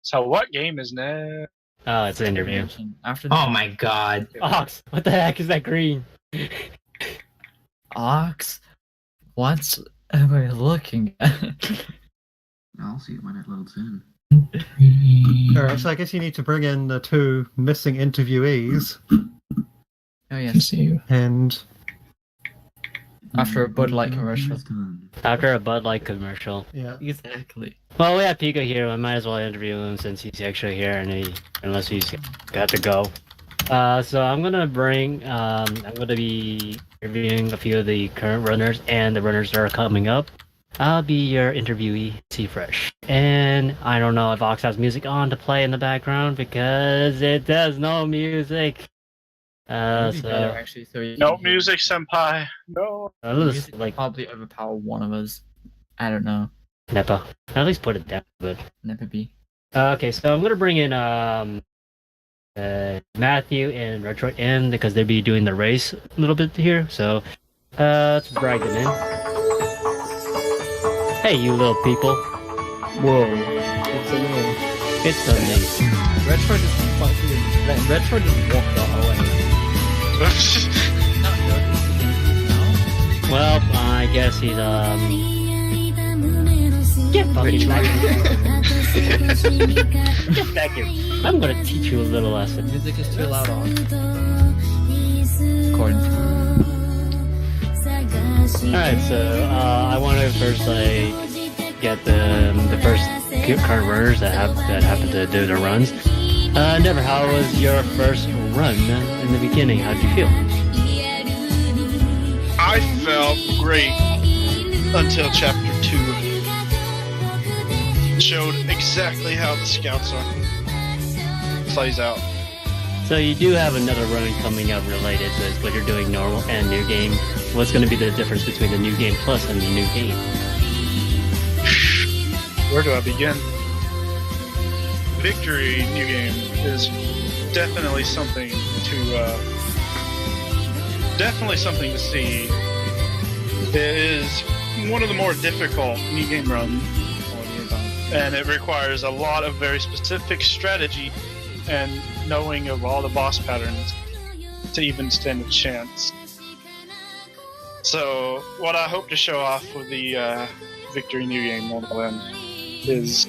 So what game is next? Oh, it's an interview. After the Oh my god. Ox, what the heck is that green? Ox, what am I looking at? I'll see it when it loads in. Alright, so I guess you need to bring in the two missing interviewees. Oh yes, And after a Bud Light commercial. After a Bud Light commercial. yeah. Exactly. Well, we have Pico here. I might as well interview him since he's actually here, and unless he's got to go. So I'm gonna be interviewing a few of the current runners and the runners that are coming up. I'll be your interviewee, T-Fresh. And I don't know if Ox has music on to play in the background because it does no music. Actually, so No music, senpai. No. Music like probably overpower one of us. I don't know. Nepa. At least put it down a bit. Never be. Okay, so I'm gonna bring in Matthew and Retro in because they'll be doing the race a little bit here. So let's drag them in. Hey, you little people! Whoa. It's a little. It's amazing. Retro just walked away. Well, I guess he's get fucking back here. Get back here. I'm gonna teach you a little lesson. Music is too loud on. According to Alright, so I want to first get the first current runners that happen to do their runs. Never, how was your first run in the beginning? How'd you feel? I felt great until chapter 2 showed exactly how the scouts plays out. So you do have another run coming up related to what you're doing normal and new game. What's going to be the difference between the new game plus and the new game? Where do I begin? Victory new game is definitely something to see. It is one of the more difficult new game runs, and it requires a lot of very specific strategy and knowing of all the boss patterns to even stand a chance. So what I hope to show off with the Victory new game on the end is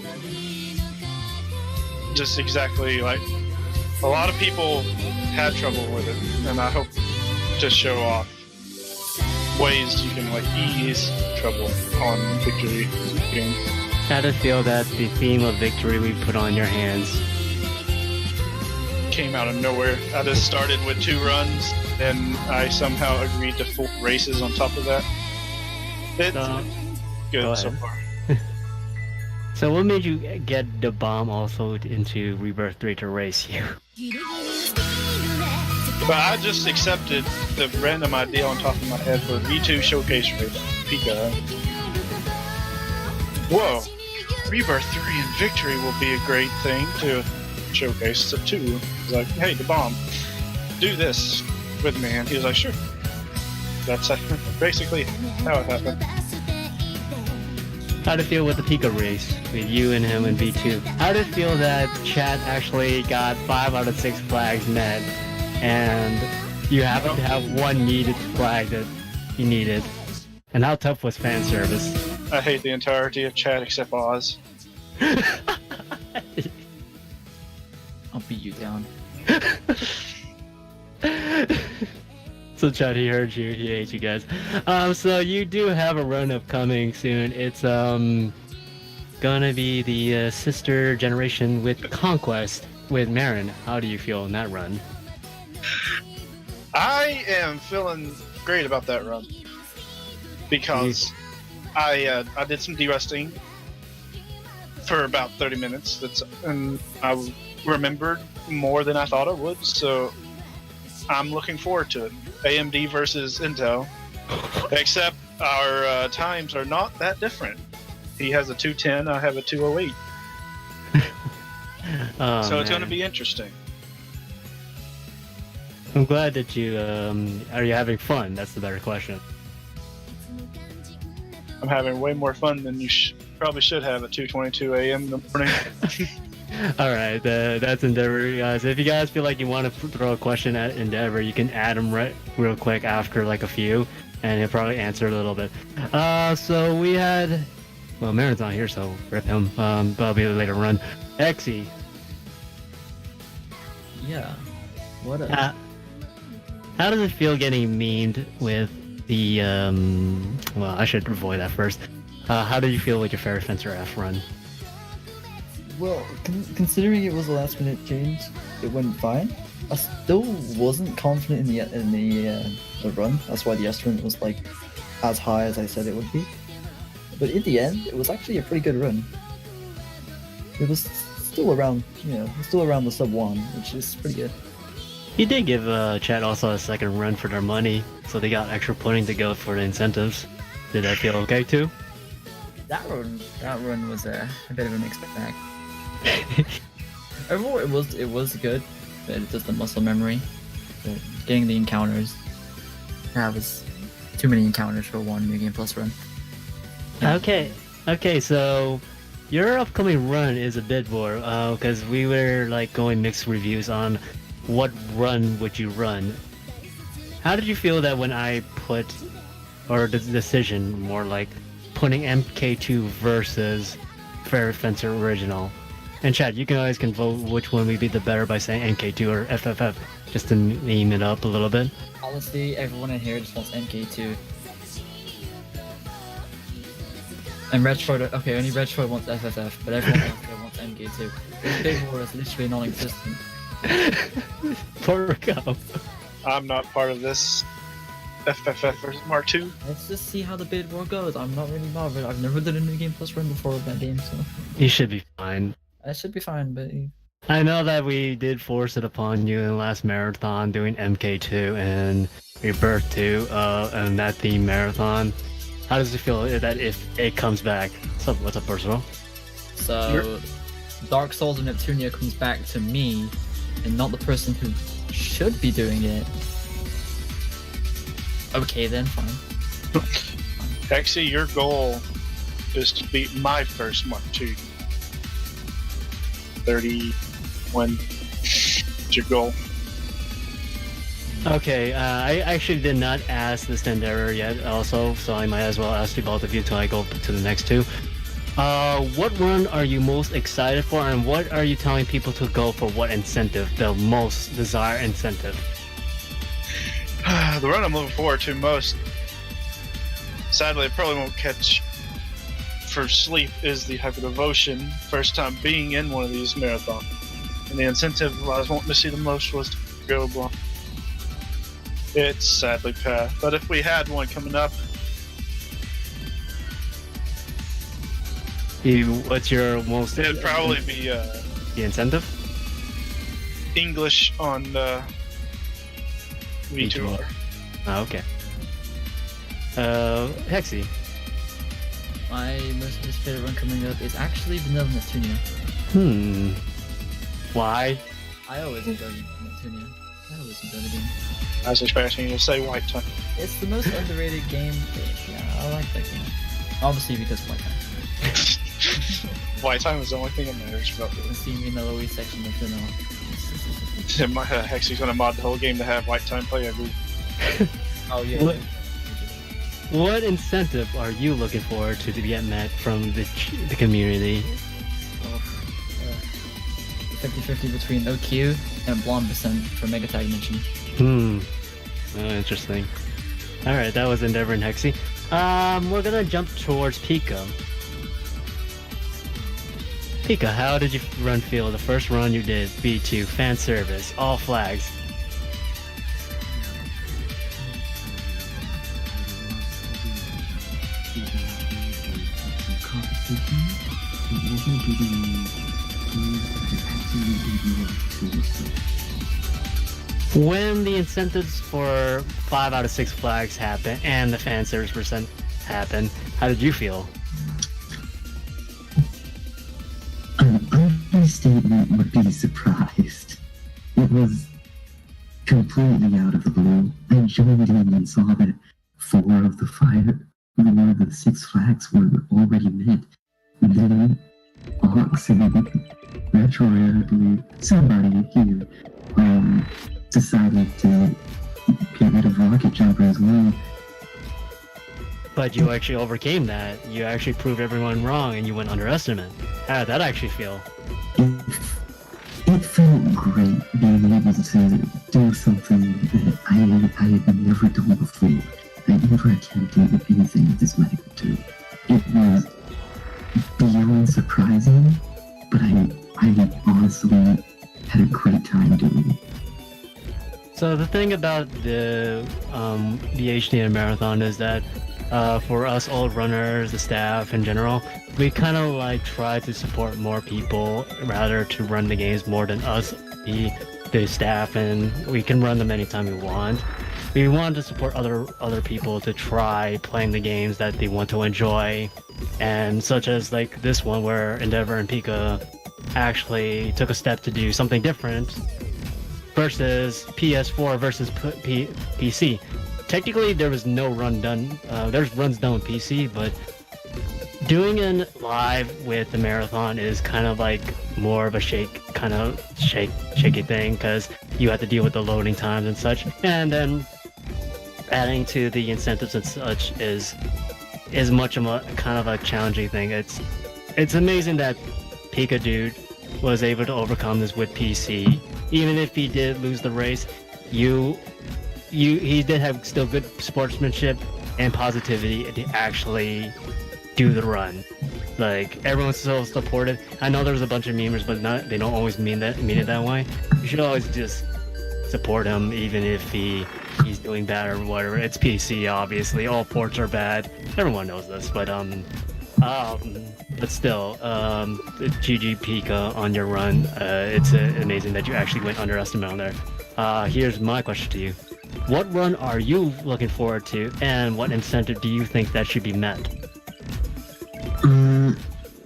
just exactly like a lot of people had trouble with it, and I hope to show off ways you can like ease trouble on Victory game. How to feel that the theme of Victory we put on your hands Came out of nowhere. I just started with 2 runs, and I somehow agreed to 4 races on top of that. It's good so far. So what made you get the bomb also into Rebirth 3 to race you? But I just accepted the random idea on top of my head for V2 showcase race, Pika. Whoa, Rebirth 3 and Victory will be a great thing to showcase. So 2 was like, hey, the bomb, do this with me, and he was like, sure. That's basically how it happened. How did it feel with the Pika race with you and him and V2? How did it feel that chat actually got 5 out of 6 flags met, and you happened to have 1 needed flag that you needed? And how tough was fan service? I hate the entirety of chat except Oz. I'll beat you down. So Chad, he heard you. He hates you guys. So you do have a run upcoming soon. It's gonna be the sister generation with Conquest with Marin. How do you feel in that run? I am feeling great about that run because I did some de-rusting for about 30 minutes. And I remembered more than I thought I would. So I'm looking forward to it. AMD versus Intel, except our times are not that different. He has a 210, I have a 208. So it's going to be interesting. I'm glad that you are you having fun? That's the better question. I'm having way more fun than Probably should have at 2:22 a.m. in the morning. All right, that's Endeavor, guys. If you guys feel like you want to throw a question at Endeavor, you can add him real quick after like a few, and he'll probably answer a little bit. So we had, well, Marin's not here, so rip him. But I'll be a later run. Exy. Yeah. What a... How does it feel getting memed with the, well, I should avoid that first. How did you feel with your Fairy Fencer F run? Well, considering it was a last minute change, it went fine. I still wasn't confident in the run. That's why the estimate was like as high as I said it would be. But in the end, it was actually a pretty good run. It was still around, still around the sub 1, which is pretty good. He did give chat also a second run for their money, so they got extra pudding to go for the incentives. Did that feel okay too? That run was a bit of a mixed bag. Overall, it was good, but it's just the muscle memory. But getting the encounters, that was too many encounters for one New Game Plus run. Okay, so your upcoming run is a bit more, because we were like going mixed reviews on what run would you run. How did you feel that when I put, or the decision more like putting MK2 versus Fairy Fencer Original? And Chad, you can always vote which one would be the better by saying MK2 or FFF, just to name it up a little bit. Honestly, everyone in here just wants MK2. And Retroid, okay, only Retroid wants FFF, but everyone else here wants MK2. This big war is literally non-existent. Poor Rico. I'm not part of this FFF versus Mark II. Let's just see how the bid war goes. I'm not really bothered. I've never done a New Game Plus run before with that game, so... You should be fine. I should be fine, but... I know that we did force it upon you in the last marathon doing MK2 and Rebirth 2 and that theme marathon. How does it feel that if it comes back? What's up, Percival? So, Dark Souls and Neptunia comes back to me, and not the person who should be doing it. Okay then, fine. Actually, your goal is to beat my first Mark II. 31 is your goal. Okay, I actually did not ask this Endeavor yet also, so I might as well ask you both of you till I go to the next two. What run are you most excited for, and what are you telling people to go for? What incentive, the most desired incentive? The run I'm looking forward to most, sadly I probably won't catch for sleep, is the Hyper Devotion. First time being in one of these marathons. And the incentive I was wanting to see the most was to go blind. It's sadly passed. But if we had one coming up... What's your most... It would probably be the incentive? English on V2R. Oh, okay. Hexy. My most anticipated run coming up is actually Vanilla Neptunia. Why? I always enjoy Neptunia. I always enjoy the game. I was expecting you to say White Time. It's the most underrated game. Yeah, I like that game. Obviously because White Time. White Time is the only thing that matters about You can this. see me in the Louis section of Vanilla. Hexy's gonna mod the whole game to have White Time play every... Oh yeah. What incentive are you looking for to get met from the community? 50-50 between OQ and Blonde Percent for Mega Tag Mission. Oh, interesting. Alright, that was Endeavor and Hexy. We're gonna jump towards Pika. Pika, how did you run feel? The first run you did, B2, fan service, all flags. When the incentives for 5 out of 6 flags happen and the fan service percent happen, how did you feel? An understatement would be surprised. It was completely out of the blue. I joined in and saw that 4 of the 6 flags were already met. then Oxen, Metroid, I believe, somebody here, decided to get rid of Rocket Jumper as well. But you actually overcame that. You actually proved everyone wrong, and you went underestimate. How did that actually feel? It felt great being able to do something that I had never done before. I never attempted anything of this magnitude. It was beyond surprising, but I honestly had a great time doing it. So the thing about the HDN Marathon is that for us old runners, the staff in general, we kind of like try to support more people rather to run the games more than us, the staff, and we can run them anytime we want. We want to support other people to try playing the games that they want to enjoy, and such as like this one where Endeavor and Pika actually took a step to do something different versus PS4 versus PC. Technically, there was no run done. There's runs done with PC, but doing it live with the marathon is kind of like more of a shaky thing because you have to deal with the loading times and such, and then adding to the incentives and such is much of a kind of a challenging thing. It's amazing that Pika Dude was able to overcome this with PC. Even if he did lose the race, he did have still good sportsmanship and positivity to actually do the run. Like, everyone's so supportive. I know there's a bunch of memers, but they don't always mean it that way. You should always just support him, even if he's doing bad or whatever. It's PC, obviously. All ports are bad. Everyone knows this, but still, GG Pika on your run. It's amazing that you actually went underestimate on there. Here's my question to you. What run are you looking forward to, and what incentive do you think that should be met?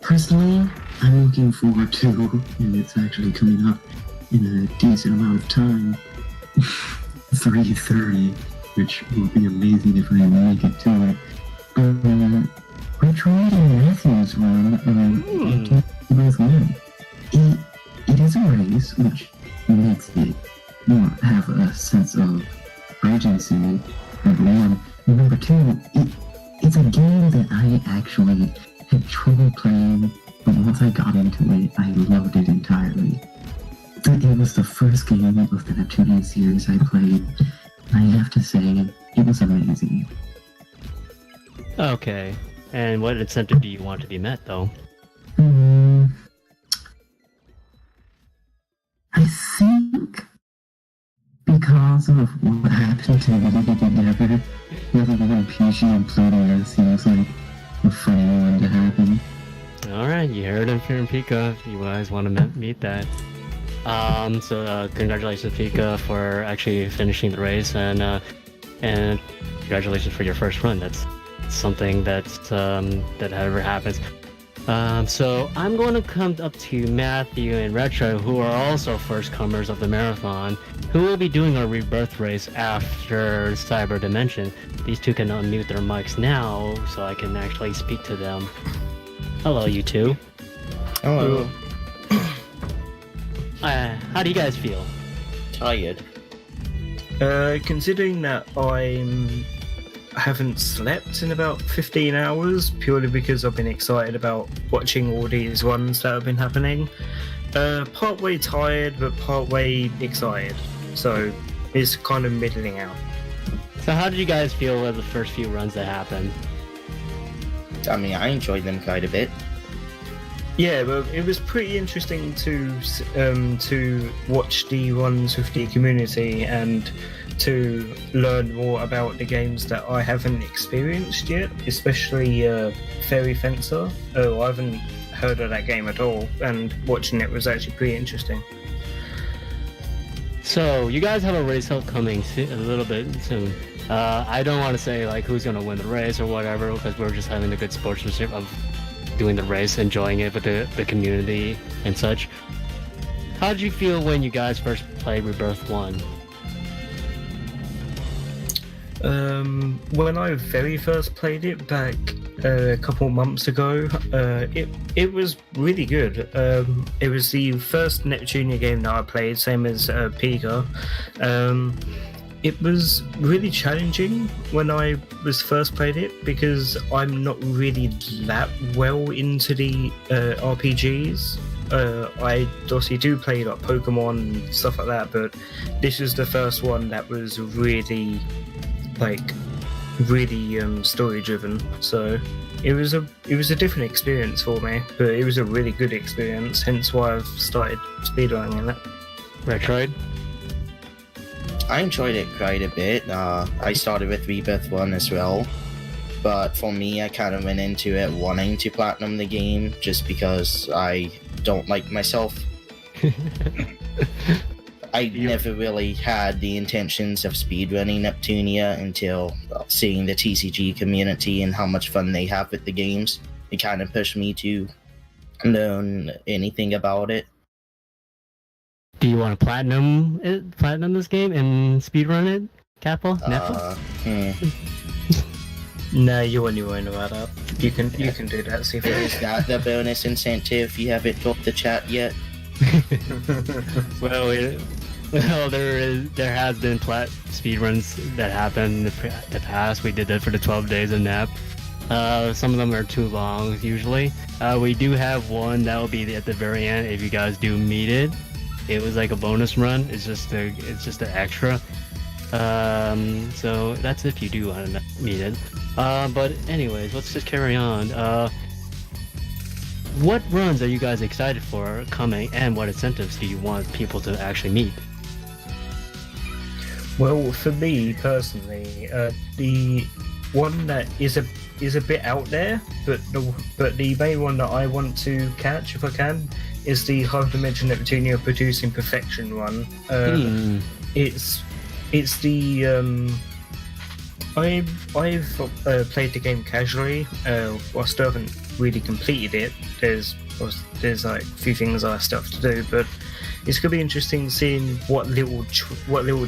Personally, I'm looking forward to, and it's actually coming up in a decent amount of time, 3:30, which will be amazing if I make it to it. Metroid and Matthew's run, both win. It is a race, which makes it have a sense of urgency, number one. And number two, it's a game that I actually had trouble playing, but once I got into it, I loved it entirely. It was the first game of the 2D series I played. I have to say, it was amazing. Okay. And what incentive do you want to be met, though? I think because of what happened to me together, rather than PC and Pluto seems like a funny one to happen. Alright, you heard him from Pika, if you guys want to meet that. So congratulations Pika for actually finishing the race, and congratulations for your first run. That's something that ever happens. So I'm going to come up to Matthew and Retro, who are also first comers of the marathon, who will be doing our rebirth race after Cyber Dimension. These two can unmute their mics now, so I can actually speak to them. Hello, you two. Hello. How do you guys feel? Tired. Considering that I haven't slept in about 15 hours, purely because I've been excited about watching all these ones that have been happening. Part way tired, but part way excited. So it's kind of middling out. So how did you guys feel with the first few runs that happened? I mean, I enjoyed them quite a bit. Yeah, but it was pretty interesting to watch the ones with the community and to learn more about the games that I haven't experienced yet, especially Fairy Fencer. Oh, I haven't heard of that game at all, and watching it was actually pretty interesting. So you guys have a race upcoming a little bit soon. I don't want to say like who's gonna win the race or whatever, because we're just having a good sportsmanship of doing the race, enjoying it with the community and such. How did you feel when you guys first played Rebirth 1? When I very first played it back a couple months ago, it was really good. It was the first Neptunia game that I played, same as Pika. It was really challenging when I was first played it because I'm not really that well into the RPGs. I obviously do play like Pokemon and stuff like that, but this was the first one that was really story driven. So it was a different experience for me, but it was a really good experience. Hence why I've started speedrunning it. Retroid? I enjoyed it quite a bit. I started with Rebirth 1 as well, but for me, I kind of went into it wanting to platinum the game just because I don't like myself. I never really had the intentions of speedrunning Neptunia until seeing the TCG community and how much fun they have with the games. It kind of pushed me to learn anything about it. Do you want to platinum this game and speedrun it, Kappa? No, you won't about that. You can do that. See if it Is that the bonus incentive? You haven't dropped the chat yet? Well, there has been speedruns that happened in the past. We did that for the 12 days of NEP. Some of them are too long usually. We do have one that will be at the very end if you guys do meet it. It was like a bonus run. It's just an extra. So that's if you do want to meet it. But anyways, let's just carry on. What runs are you guys excited for coming, and what incentives do you want people to actually meet? Well, for me personally, the one that is a bit out there, but the main one that I want to catch if I can is the High Dimension Neptunia Producing Perfection one. It's the I've played the game casually. I still haven't really completed it. There's like a few things I still have to do, but it's gonna be interesting seeing what little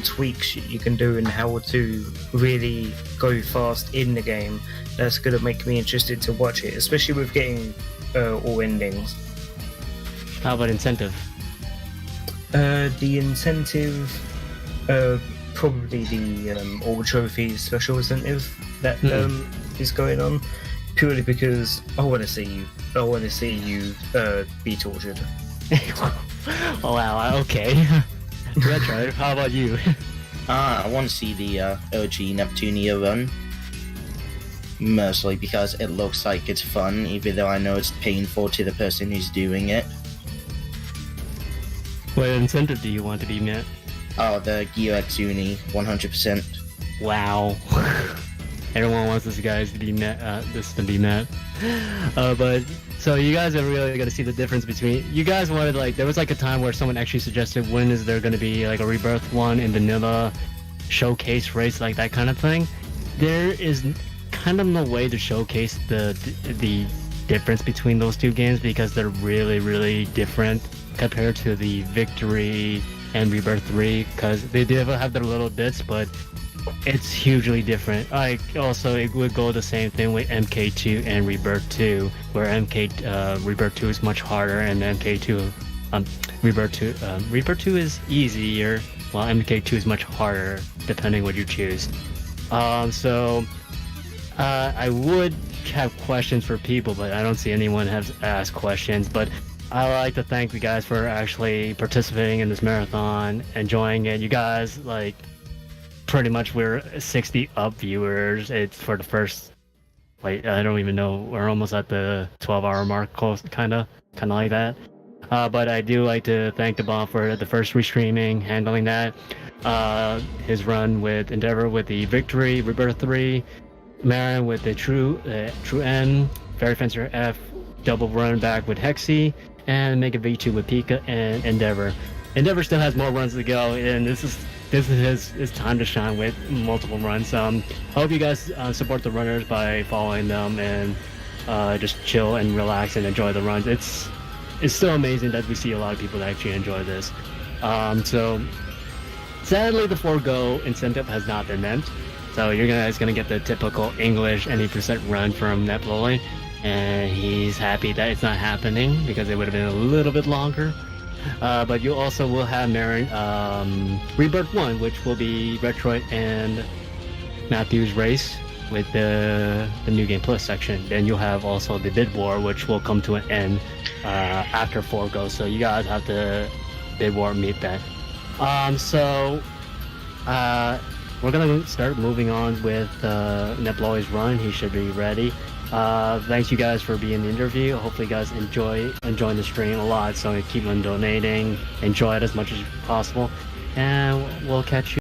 tweaks you can do and how to really go fast in the game. That's gonna make me interested to watch it, especially with getting all endings. How about incentive? The incentive, probably the all trophies special incentive that is going on, purely because I want to see you be tortured. Oh wow, okay. Retro, how about you? I want to see the OG Neptunia run. Mostly because it looks like it's fun, even though I know it's painful to the person who's doing it. What incentive do you want to be met? Oh, the Geox Uni, 100%. Wow. Everyone wants this guys to be met. But so you guys are really going to see the difference between. You guys wanted there was a time where someone actually suggested when is there going to be a Rebirth one in vanilla showcase race, like that kind of thing. There is kind of no way to showcase the difference between those two games because they're really, really different compared to the Victory and Rebirth 3, because they do have their little bits, but it's hugely different. Also, it would go the same thing with MK2 and Rebirth 2, where Rebirth 2 is much harder, and Rebirth 2 is easier, while MK2 is much harder, depending what you choose. I would have questions for people, but I don't see anyone has asked questions. But I like to thank you guys for actually participating in this marathon, enjoying it. You guys, pretty much we're 60 up viewers. It's for the first, I don't even know. We're almost at the 12-hour mark, close, kind of like that. But I do like to thank the Bomb for the first restreaming, handling that. His run with Endeavor with the Victory, Rebirth 3, Marin with the True N, Fairy Fencer F, double run back with Hexy, and Mega V2 with Pika and Endeavor. Endeavor still has more runs to go, and this is his time to shine with multiple runs. I hope you guys support the runners by following them and just chill and relax and enjoy the runs. It's still amazing that we see a lot of people that actually enjoy this. So sadly, the forego incentive has not been met. So you're guys gonna get the typical English any percent run from Neploli, and he's happy that it's not happening because it would have been a little bit longer. But you also will have Marin Rebirth 1, which will be Retroid and Matthew's race with the New Game Plus section. Then you'll have also the Bid War, which will come to an end after 4 goes. So you guys have to Bid War meet that. We're gonna start moving on with Neploli's run. He should be ready. Thanks you guys for being in the interview. Hopefully you guys enjoying the stream a lot. So keep on donating, enjoy it as much as possible, and we'll catch you